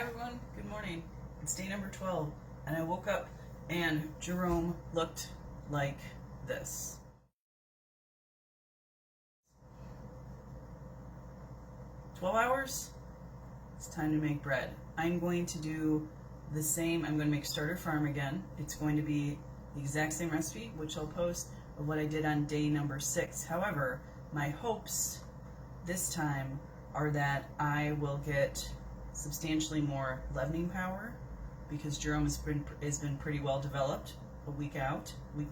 everyone, good morning. It's day number 12 and I woke up and Jerome looked like this. $12? It's time to make bread. I'm going to do the same. I'm going to make Starter Farm again. It's going to be the exact same recipe, which I'll post, of what I did on day number 6. However, my hopes this time are that I will get substantially more leavening power, because Jerome has been pretty well developed a week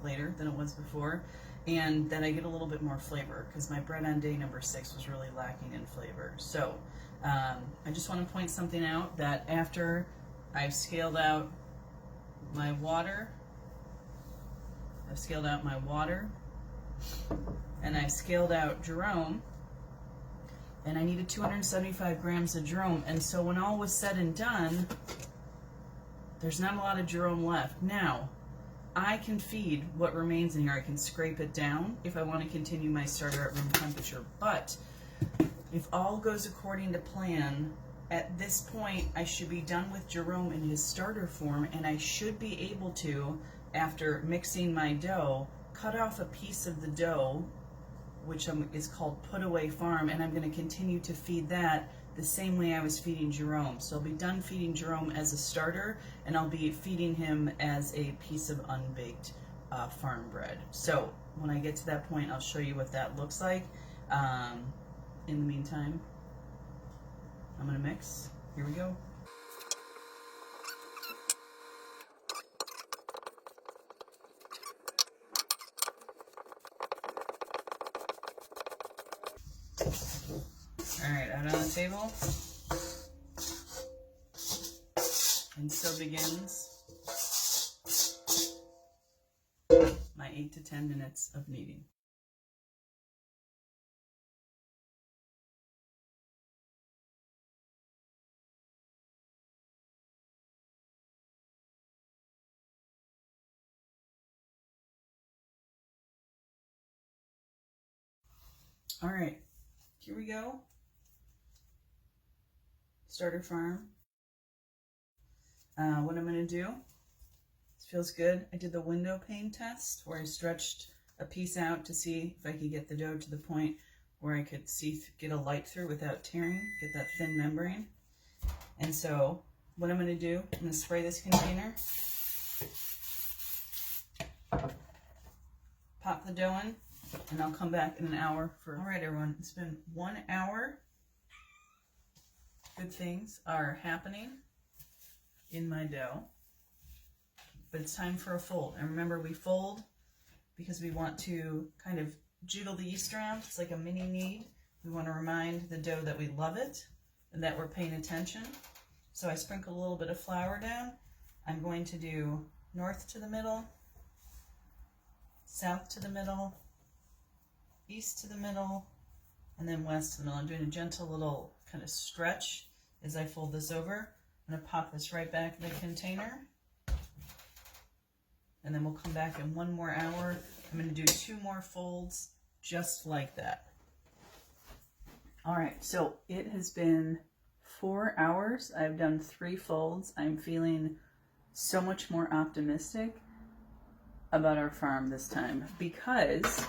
later than it was before, and that I get a little bit more flavor, because my bread on day number 6 was really lacking in flavor. So I just want to point something out, that after I've scaled out my water, and I've scaled out Jerome, and I needed 275 grams of Jerome, and so when all was said and done, there's not a lot of Jerome left. Now, I can feed what remains in here. I can scrape it down if I want to continue my starter at room temperature, but if all goes according to plan, at this point I should be done with Jerome in his starter form, and I should be able to, after mixing my dough, cut off a piece of the dough, which is called Put Away Farm, and I'm going to continue to feed that the same way I was feeding Jerome. So I'll be done feeding Jerome as a starter, and I'll be feeding him as a piece of unbaked farm bread. So when I get to that point, I'll show you what that looks like. In the meantime, I'm going to mix. Here we go. Alright, out on the table, and so begins my 8 to 10 minutes of kneading. Alright, here we go. Starter Farm. What I'm going to do, this feels good. I did the window pane test where I stretched a piece out to see if I could get the dough to the point where I could get a light through without tearing, get that thin membrane. And so what I'm going to do, I'm going to spray this container, pop the dough in, and I'll come back in an hour for... Alright everyone, it's been 1 hour. Good things are happening in my dough, but it's time for a fold. And remember, we fold because we want to kind of jiggle the yeast around. It's like a mini knead. We want to remind the dough that we love it and that we're paying attention. So I sprinkle a little bit of flour down. I'm going to do north to the middle, south to the middle, east to the middle, and then west to the middle. I'm doing a gentle little kind of stretch as I fold this over. I'm going to pop this right back in the container, and then we'll come back in 1 more hour. I'm going to do 2 more folds just like that. All right, so it has been 4 hours. I've done 3 folds. I'm feeling so much more optimistic about our farm this time because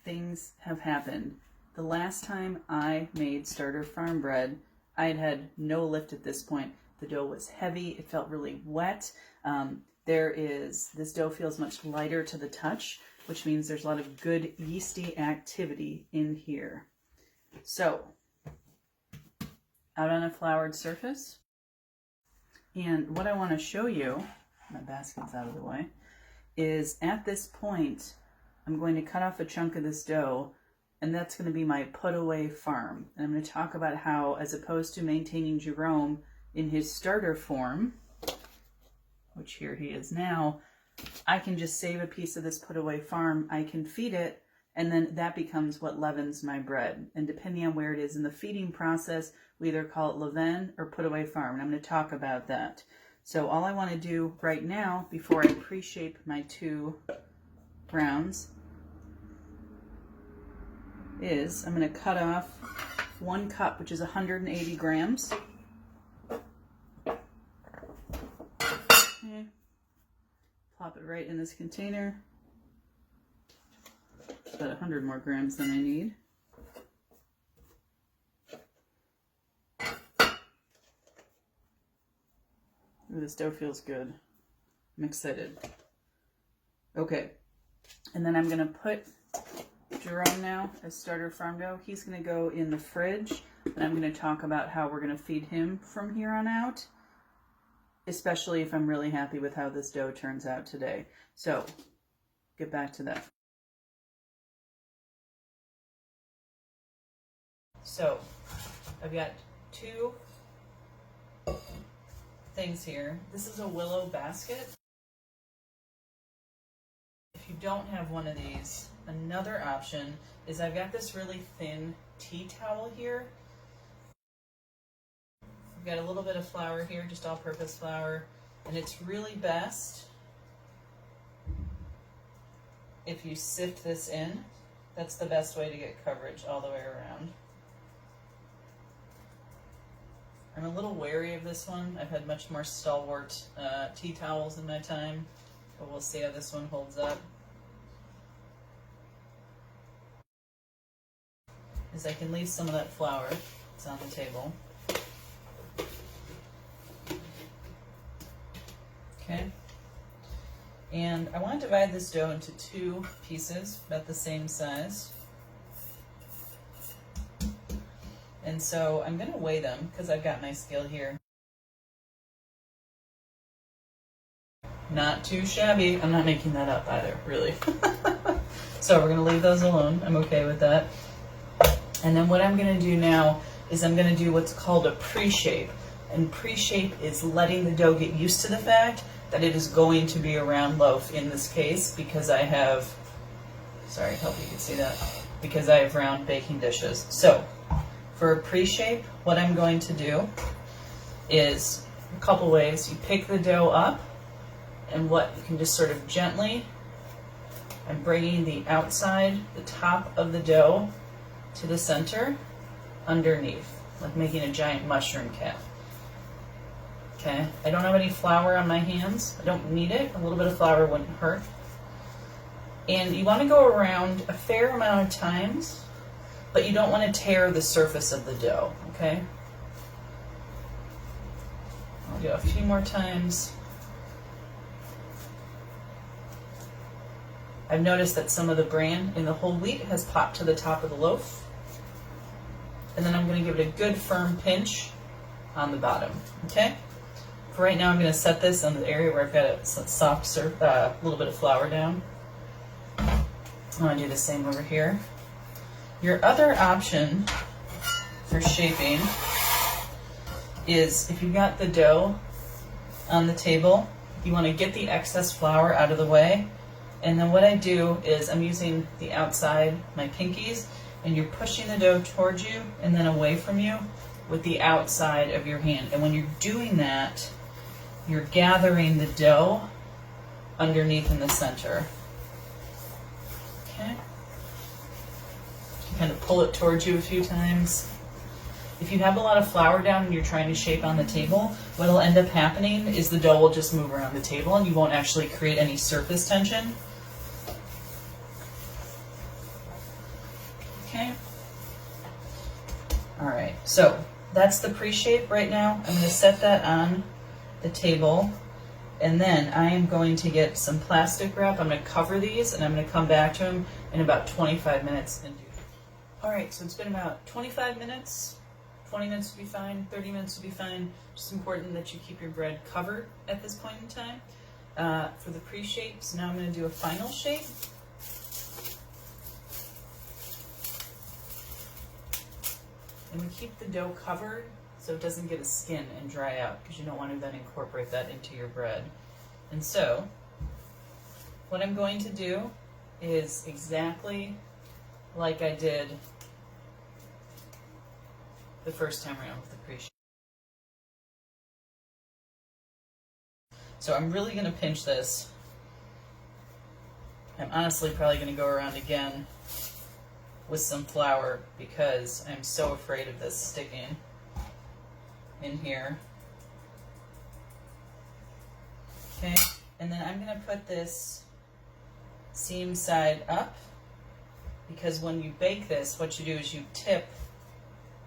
things have happened. The last time I made Starter Farm bread, I had had no lift at this point. The dough was heavy. It felt really wet. This dough feels much lighter to the touch, which means there's a lot of good yeasty activity in here. So, out on a floured surface. And what I want to show you, my basket's out of the way, is at this point, I'm going to cut off a chunk of this dough, and that's going to be my Put Away Farm. And I'm going to talk about how, as opposed to maintaining Jerome in his starter form, which here he is now, I can just save a piece of this Put Away Farm. I can feed it, and then that becomes what leavens my bread. And depending on where it is in the feeding process, we either call it leaven or Put Away Farm, and I'm going to talk about that. So all I want to do right now, before I pre-shape my 2 rounds, is I'm going to cut off 1 cup, which is 180 grams. Plop it right in this container. It's about 100 more grams than I need. Ooh, this dough feels good. I'm excited. Okay, and then I'm gonna put Jerome now as starter farm dough. He's gonna go in the fridge, and I'm gonna talk about how we're gonna feed him from here on out, especially if I'm really happy with how this dough turns out today. So, get back to that. So, I've got two things here. This is a willow basket. If you don't have one of these, another option is I've got this really thin tea towel here. I've got a little bit of flour here, just all-purpose flour, and it's really best if you sift this in. That's the best way to get coverage all the way around. I'm a little wary of this one. I've had much more stalwart tea towels in my time, but we'll see how this one holds up. Is I can leave some of that flour that's on the table. Okay. And I want to divide this dough into two pieces about the same size. And so I'm going to weigh them because I've got my scale here. Not too shabby. I'm not making that up either, really. So we're going to leave those alone. I'm okay with that. And then what I'm going to do now is I'm going to do what's called a pre-shape. And pre-shape is letting the dough get used to the fact that it is going to be a round loaf in this case because I have, sorry, I hope you can see that, because I have round baking dishes. So for a pre-shape, what I'm going to do is a couple ways. You pick the dough up, and what you can just sort of gently, I'm bringing the outside, the top of the dough to the center, underneath, like making a giant mushroom cap. Okay, I don't have any flour on my hands. I don't need it. A little bit of flour wouldn't hurt. And you want to go around a fair amount of times, but you don't want to tear the surface of the dough, okay? I'll do a few more times. I've noticed that some of the bran in the whole wheat has popped to the top of the loaf. And then I'm going to give it a good firm pinch on the bottom, okay? For right now, I'm going to set this on the area where I've got a soft, little bit of flour down. I'm going to do the same over here. Your other option for shaping is if you've got the dough on the table, you want to get the excess flour out of the way. And then what I do is I'm using the outside, my pinkies, and you're pushing the dough towards you and then away from you with the outside of your hand. And when you're doing that, you're gathering the dough underneath in the center. Okay? Kind of pull it towards you a few times. If you have a lot of flour down and you're trying to shape on the table, what'll end up happening is the dough will just move around the table and you won't actually create any surface tension. Okay. All right, so that's the pre-shape right now. I'm going to set that on the table, and then I am going to get some plastic wrap. I'm going to cover these, and I'm going to come back to them in about 25 minutes and do it. All right, so it's been about 25 minutes. 20 minutes would be fine, 30 minutes would be fine. Just important that you keep your bread covered at this point in time. For the pre-shapes, now I'm going to do a final shape. And we keep the dough covered so it doesn't get a skin and dry out, because you don't want to then incorporate that into your bread. And so, what I'm going to do is exactly like I did the first time around with the pre-shape. So I'm really going to pinch this. I'm honestly probably going to go around again with some flour because I'm so afraid of this sticking in here. Okay, And then I'm gonna put this seam side up, because when you bake this, what you do is you tip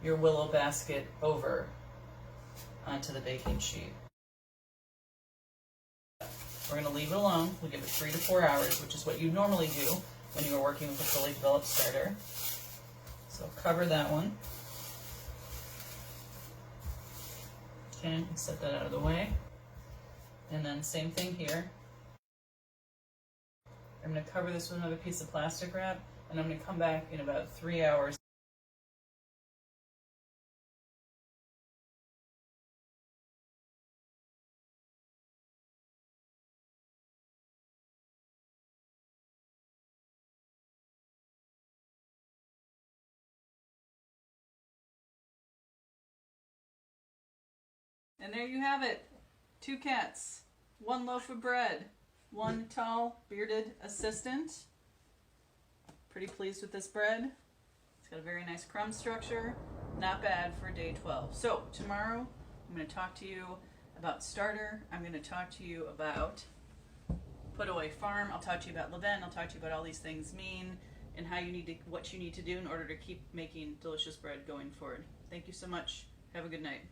your willow basket over onto the baking sheet. We're going to leave it alone. We'll give it 3 to 4 hours, which is what you normally do when you are working with a fully developed starter. So cover that one. Okay, set that out of the way. And then same thing here. I'm going to cover this with another piece of plastic wrap, and I'm going to come back in about 3 hours. And there you have it. 2 cats, 1 loaf of bread, 1 tall bearded assistant. Pretty pleased with this bread. It's got a very nice crumb structure. Not bad for day 12. So tomorrow I'm going to talk to you about starter. I'm going to talk to you about put away farm. I'll talk to you about levain. I'll talk to you about all these things mean and how you need to, what you need to do in order to keep making delicious bread going forward. Thank you so much. Have a good night.